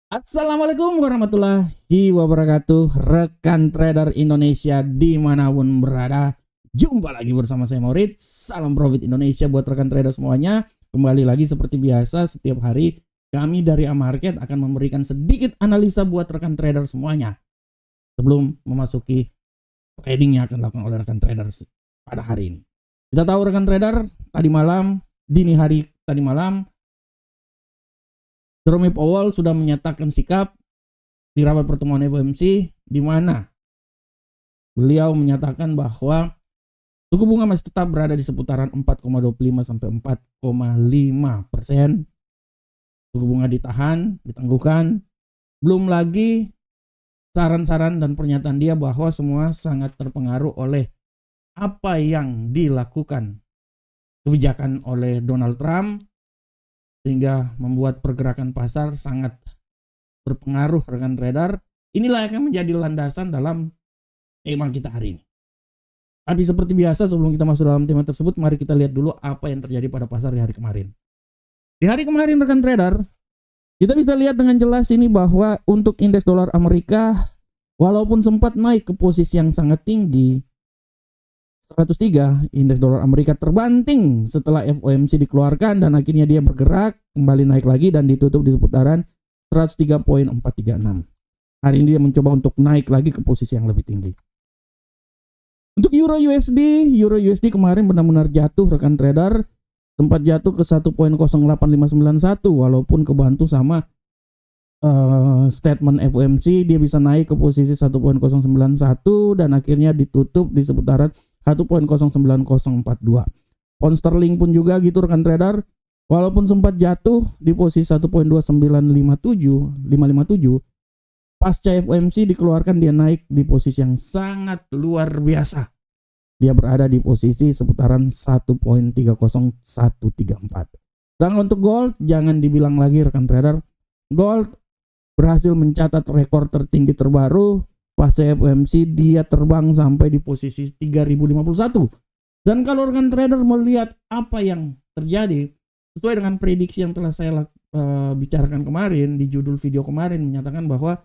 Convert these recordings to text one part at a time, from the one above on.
Assalamualaikum warahmatullahi wabarakatuh. Rekan trader Indonesia dimanapun berada, jumpa lagi bersama saya Maurits. Salam profit Indonesia buat rekan trader semuanya. Kembali lagi seperti biasa, setiap hari kami dari Amarket akan memberikan sedikit analisa buat rekan trader semuanya sebelum memasuki trading yang akan dilakukan oleh rekan trader pada hari ini. Kita tahu rekan trader, dini hari tadi malam Jerome Powell sudah menyatakan sikap di rapat pertemuan FOMC, di mana beliau menyatakan bahwa suku bunga masih tetap berada di seputaran 4,25 sampai 4,5%. Suku bunga ditahan, ditangguhkan. Belum lagi saran-saran dan pernyataan dia bahwa semua sangat terpengaruh oleh apa yang dilakukan kebijakan oleh Donald Trump, sehingga membuat pergerakan pasar sangat berpengaruh rekan trader. Inilah yang akan menjadi landasan dalam tema kita hari ini. Tapi seperti biasa, sebelum kita masuk dalam tema tersebut, mari kita lihat dulu apa yang terjadi pada pasar di hari kemarin. Di hari kemarin rekan trader, kita bisa lihat dengan jelas ini bahwa untuk indeks dolar Amerika, walaupun sempat naik ke posisi yang sangat tinggi 103, indeks dolar Amerika terbanting setelah FOMC dikeluarkan dan akhirnya dia bergerak kembali naik lagi dan ditutup di seputaran 103.436. Hari ini dia mencoba untuk naik lagi ke posisi yang lebih tinggi. Untuk Euro USD kemarin benar-benar jatuh rekan trader, sempat jatuh ke 1.08591 walaupun kebantu sama statement FOMC, dia bisa naik ke posisi 1.091 dan akhirnya ditutup di seputaran 1.09042. Pound sterling pun juga gitu rekan trader, walaupun sempat jatuh di posisi 1.29557, pasca FOMC dikeluarkan dia naik di posisi yang sangat luar biasa. Dia berada di posisi seputaran 1.30134. Dan untuk gold, jangan dibilang lagi rekan trader, gold berhasil mencatat rekor tertinggi terbaru. Pasca FOMC dia terbang sampai di posisi 3051. Dan kalau rekan trader melihat apa yang terjadi sesuai dengan prediksi yang telah saya bicarakan kemarin di judul video kemarin, menyatakan bahwa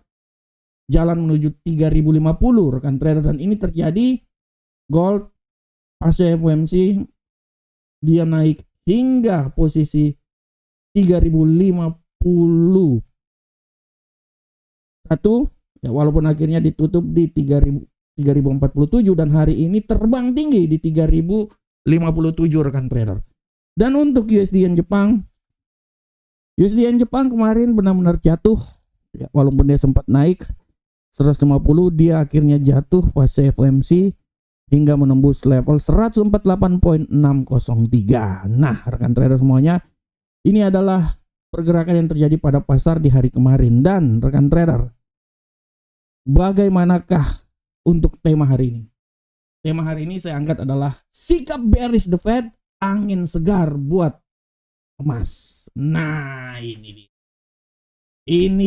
jalan menuju 3050 rekan trader, dan ini terjadi. Gold pasca FOMC dia naik hingga posisi 3051 ya, walaupun akhirnya ditutup di 3047 dan hari ini terbang tinggi di 3057 rekan trader. Dan untuk USD Yen Jepang kemarin benar-benar jatuh ya, walaupun dia sempat naik 150, dia akhirnya jatuh pasca FOMC hingga menembus level 148.603. Nah rekan trader semuanya, ini adalah pergerakan yang terjadi pada pasar di hari kemarin. Dan rekan trader, bagaimanakah untuk tema hari ini? Tema hari ini saya angkat adalah sikap bearish the Fed, angin segar buat emas. Nah ini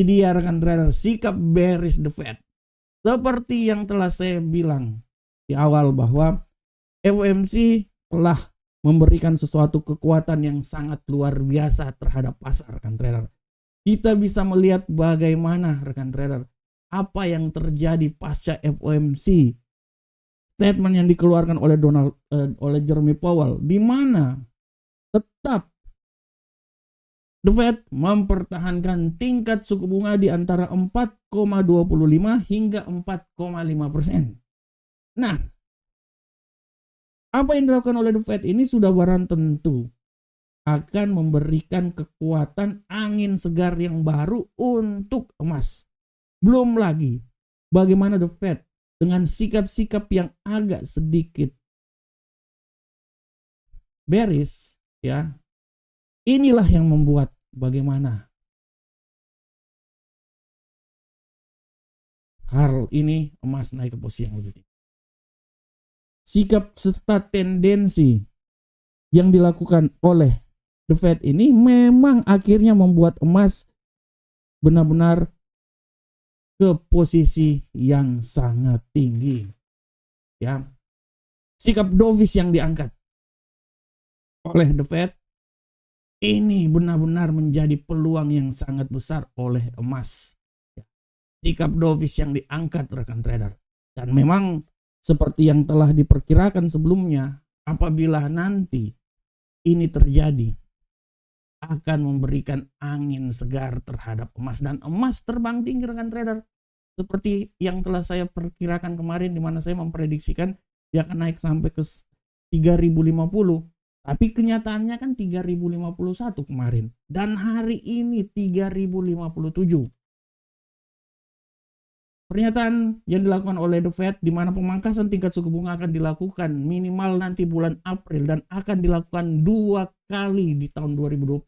dia rekan trader, sikap bearish the Fed. Seperti yang telah saya bilang di awal bahwa FOMC telah memberikan sesuatu kekuatan yang sangat luar biasa terhadap pasar rekan trader. Kita bisa melihat bagaimana rekan trader apa yang terjadi pasca FOMC, statement yang dikeluarkan oleh Jerome Powell, di mana tetap The Fed mempertahankan tingkat suku bunga di antara 4,25 hingga 4,5%. Nah, apa yang dilakukan oleh The Fed ini sudah barang tentu akan memberikan kekuatan angin segar yang baru untuk emas. Belum lagi bagaimana The Fed dengan sikap-sikap yang agak sedikit bearish ya. Inilah yang membuat bagaimana hal ini emas naik ke posisi yang lebih tinggi. Sikap serta tendensi yang dilakukan oleh The Fed ini memang akhirnya membuat emas benar-benar ke posisi yang sangat tinggi. Ya. Sikap dovish yang diangkat oleh The Fed Ini benar-benar menjadi peluang yang sangat besar oleh emas. Sikap dovish yang diangkat rekan trader. Dan memang seperti yang telah diperkirakan sebelumnya, apabila nanti ini terjadi, akan memberikan angin segar terhadap emas. Dan emas terbang tinggi rekan trader. Seperti yang telah saya perkirakan kemarin, di mana saya memprediksikan dia akan naik sampai ke 3050. Tapi kenyataannya kan 3051 kemarin. Dan hari ini 3057. Pernyataan yang dilakukan oleh The Fed di mana pemangkasan tingkat suku bunga akan dilakukan minimal nanti bulan April dan akan dilakukan 2 kali di tahun 2025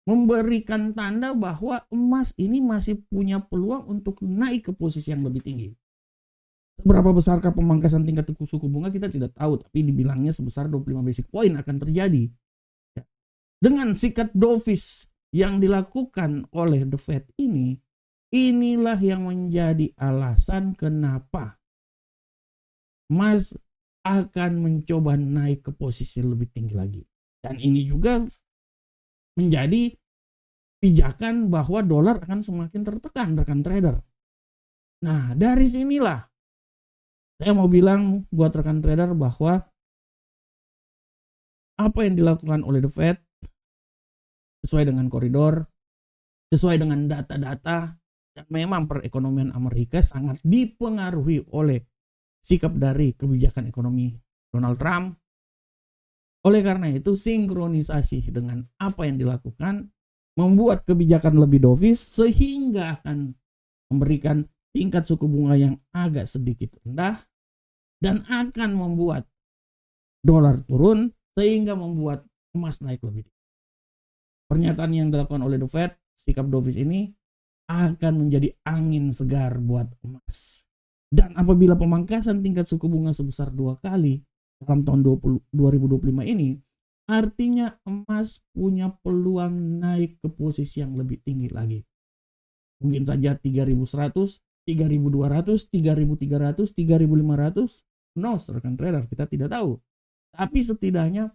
memberikan tanda bahwa emas ini masih punya peluang untuk naik ke posisi yang lebih tinggi. Seberapa besarkah pemangkasan tingkat suku bunga kita tidak tahu, tapi dibilangnya sebesar 25 basic point akan terjadi. Dengan sikap dovish yang dilakukan oleh The Fed ini, inilah yang menjadi alasan kenapa emas akan mencoba naik ke posisi lebih tinggi lagi. Dan ini juga menjadi pijakan bahwa dolar akan semakin tertekan rekan trader. Nah, dari sinilah saya mau bilang buat rekan trader bahwa apa yang dilakukan oleh The Fed sesuai dengan koridor, sesuai dengan data-data, dan memang perekonomian Amerika sangat dipengaruhi oleh sikap dari kebijakan ekonomi Donald Trump. Oleh karena itu, sinkronisasi dengan apa yang dilakukan membuat kebijakan lebih dovish sehingga akan memberikan tingkat suku bunga yang agak sedikit rendah dan akan membuat dolar turun sehingga membuat emas naik lebih tinggi. Pernyataan yang dilakukan oleh The Fed, sikap dovish ini akan menjadi angin segar buat emas. Dan apabila pemangkasan tingkat suku bunga sebesar 2 kali dalam tahun 2025 ini, artinya emas punya peluang naik ke posisi yang lebih tinggi lagi. Mungkin saja 3100, 3200, 3300, 3500. No, rekan trader, kita tidak tahu. Tapi setidaknya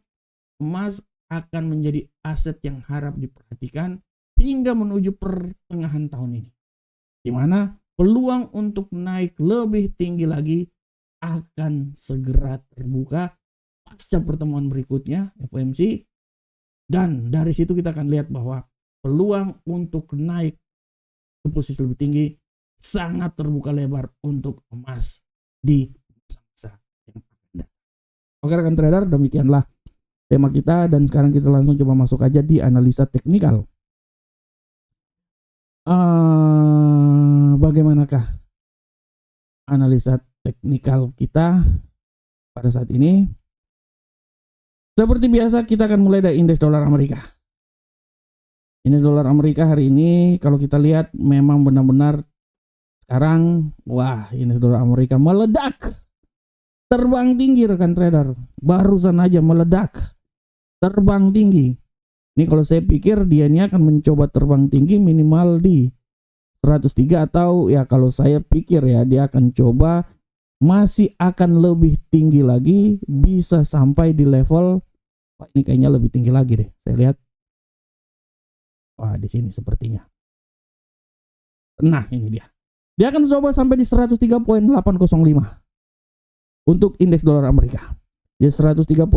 emas akan menjadi aset yang harap diperhatikan hingga menuju pertengahan tahun ini, di mana peluang untuk naik lebih tinggi lagi akan segera terbuka pasca pertemuan berikutnya FOMC. Dan dari situ kita akan lihat bahwa peluang untuk naik ke posisi lebih tinggi sangat terbuka lebar untuk emas di masa-masa yang akan datang. Oke rekan trader, demikianlah tema kita dan sekarang kita langsung coba masuk aja di analisa teknikal. Bagaimanakah analisa teknikal kita pada saat ini? Seperti biasa kita akan mulai dari indeks dolar Amerika. Indeks dolar Amerika hari ini kalau kita lihat memang benar-benar sekarang indeks dolar Amerika meledak. Terbang tinggi rekan trader. Barusan aja meledak. Terbang tinggi. Ini kalau saya pikir dia ini akan mencoba terbang tinggi minimal di 103 atau ya kalau saya pikir ya dia akan coba masih akan lebih tinggi lagi, bisa sampai di level ini kayaknya lebih tinggi lagi deh. Saya lihat. Di sini sepertinya. Nah, ini dia. Dia akan coba sampai di 103.805 untuk indeks dolar Amerika. Di 103.805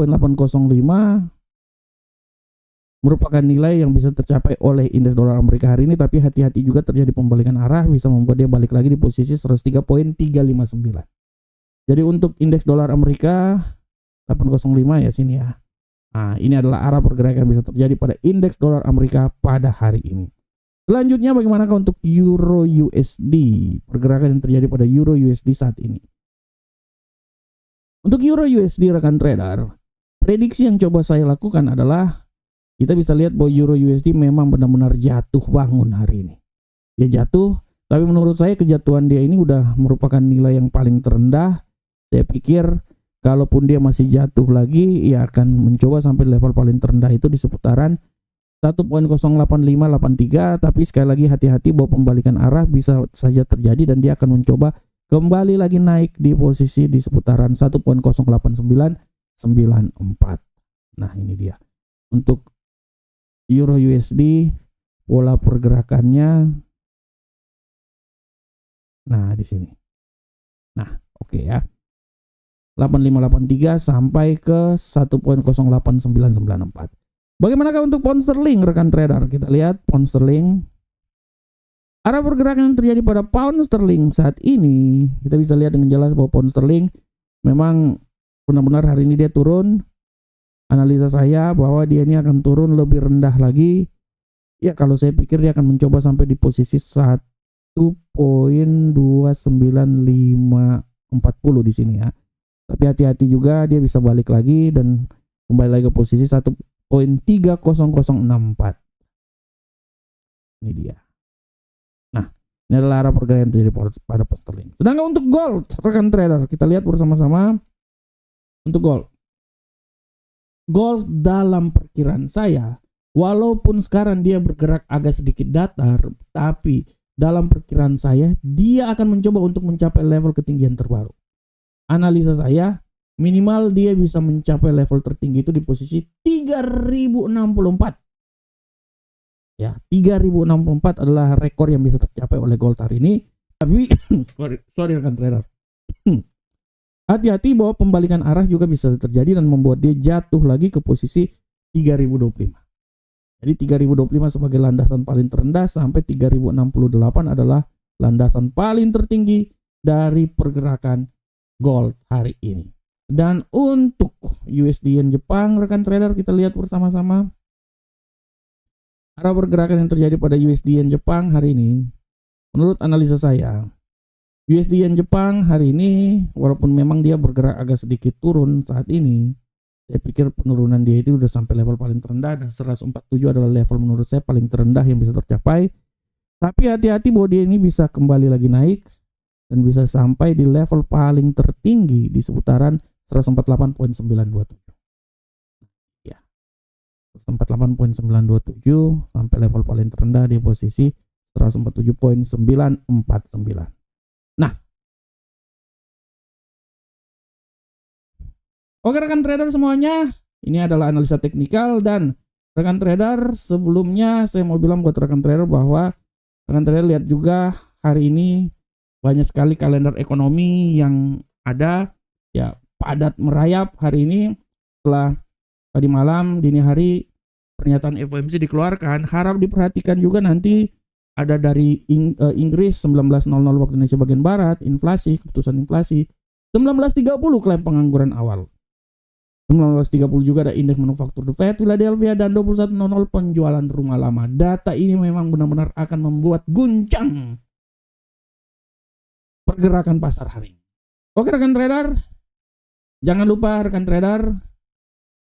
merupakan nilai yang bisa tercapai oleh indeks dolar Amerika hari ini, tapi hati-hati juga terjadi pembalikan arah bisa membuat dia balik lagi di posisi 103.359. Jadi untuk indeks dolar Amerika 805 ya sini ya. Nah, ini adalah arah pergerakan yang bisa terjadi pada indeks dolar Amerika pada hari ini. Selanjutnya bagaimanakah untuk Euro USD? Pergerakan yang terjadi pada Euro USD saat ini. Untuk Euro USD rekan trader, prediksi yang coba saya lakukan adalah kita bisa lihat bahwa Euro USD memang benar-benar jatuh bangun hari ini. Dia jatuh, tapi menurut saya kejatuhan dia ini udah merupakan nilai yang paling terendah. Saya pikir kalaupun dia masih jatuh lagi, ia akan mencoba sampai level paling terendah itu di seputaran 1.08583. Tapi sekali lagi hati-hati bahwa pembalikan arah bisa saja terjadi dan dia akan mencoba kembali lagi naik di posisi di seputaran 1.08994. Nah ini dia. Untuk Euro USD pola pergerakannya. Nah, di sini. Nah, oke ya. 8583 sampai ke 1.08994. Bagaimanakah untuk pound sterling rekan trader? Kita lihat pound sterling. Arah pergerakan yang terjadi pada pound sterling saat ini, kita bisa lihat dengan jelas bahwa pound sterling memang benar-benar hari ini dia turun. Analisa saya bahwa dia ini akan turun lebih rendah lagi. Ya, kalau saya pikir dia akan mencoba sampai di posisi 1.29540 di sini ya. Tapi hati-hati juga, dia bisa balik lagi dan kembali lagi ke posisi 1.30064. Ini dia. Nah, ini adalah arah pergerakan yang terjadi pada pound sterling. Sedangkan untuk gold, rekan trader, kita lihat bersama-sama untuk gold. Gold dalam perkiraan saya, walaupun sekarang dia bergerak agak sedikit datar, tapi dalam perkiraan saya dia akan mencoba untuk mencapai level ketinggian terbaru. Analisa saya, minimal dia bisa mencapai level tertinggi itu di posisi 3064. Ya, 3064 adalah rekor yang bisa tercapai oleh gold hari ini. Tapi sorry rekan trader. Hati-hati bahwa pembalikan arah juga bisa terjadi dan membuat dia jatuh lagi ke posisi 3025. Jadi 3025 sebagai landasan paling terendah sampai 3068 adalah landasan paling tertinggi dari pergerakan gold hari ini. Dan untuk USD Yen Jepang rekan trader, kita lihat bersama-sama arah pergerakan yang terjadi pada USD Yen Jepang hari ini. Menurut analisa saya, USD Yen Jepang hari ini walaupun memang dia bergerak agak sedikit turun saat ini, saya pikir penurunan dia itu udah sampai level paling terendah dan 147 adalah level menurut saya paling terendah yang bisa tercapai. Tapi hati-hati bahwa dia ini bisa kembali lagi naik dan bisa sampai di level paling tertinggi di seputaran 148.927. Ya. 148.927 sampai level paling terendah di posisi 147.949. Nah, oke rekan trader semuanya, ini adalah analisa teknikal dan rekan trader sebelumnya saya mau bilang buat rekan trader bahwa rekan trader lihat juga hari ini banyak sekali kalender ekonomi yang ada ya, padat merayap hari ini. Setelah tadi malam dini hari pernyataan FOMC dikeluarkan, harap diperhatikan juga nanti ada dari Inggris 19.00 waktu Indonesia bagian barat, inflasi, keputusan inflasi. 19.30 klaim pengangguran awal. 19.30 juga ada indeks manufaktur The Fed Philadelphia dan 21.00 penjualan rumah lama. Data ini memang benar-benar akan membuat guncang pergerakan pasar hari ini. Oke rekan trader, jangan lupa rekan trader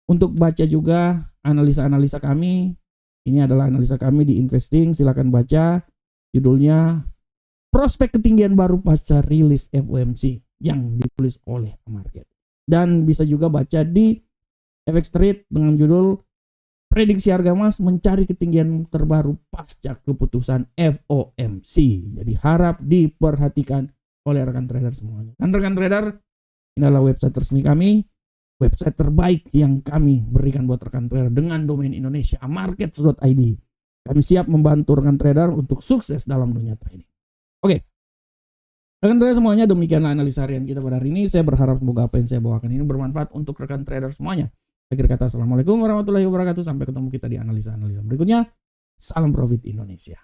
untuk baca juga analisa-analisa kami. Ini adalah analisa kami di Investing, silakan baca. Judulnya Prospek Ketinggian Baru Pasca Rilis FOMC yang ditulis oleh Market. Dan bisa juga baca di FX Trade dengan judul Prediksi Harga Emas Mencari Ketinggian Terbaru Pasca Keputusan FOMC. Jadi harap diperhatikan oleh rekan trader semuanya. Dan rekan trader, ini adalah website resmi kami, website terbaik yang kami berikan buat rekan trader dengan domain Indonesia, markets.id. Kami siap membantu rekan trader untuk sukses dalam dunia trading. Oke. Rekan trader semuanya, demikianlah analisa harian kita pada hari ini. Saya berharap semoga apa yang saya bawakan ini bermanfaat untuk rekan trader semuanya. Akhir kata, assalamualaikum warahmatullahi wabarakatuh. Sampai ketemu kita di analisa-analisa berikutnya. Salam profit Indonesia.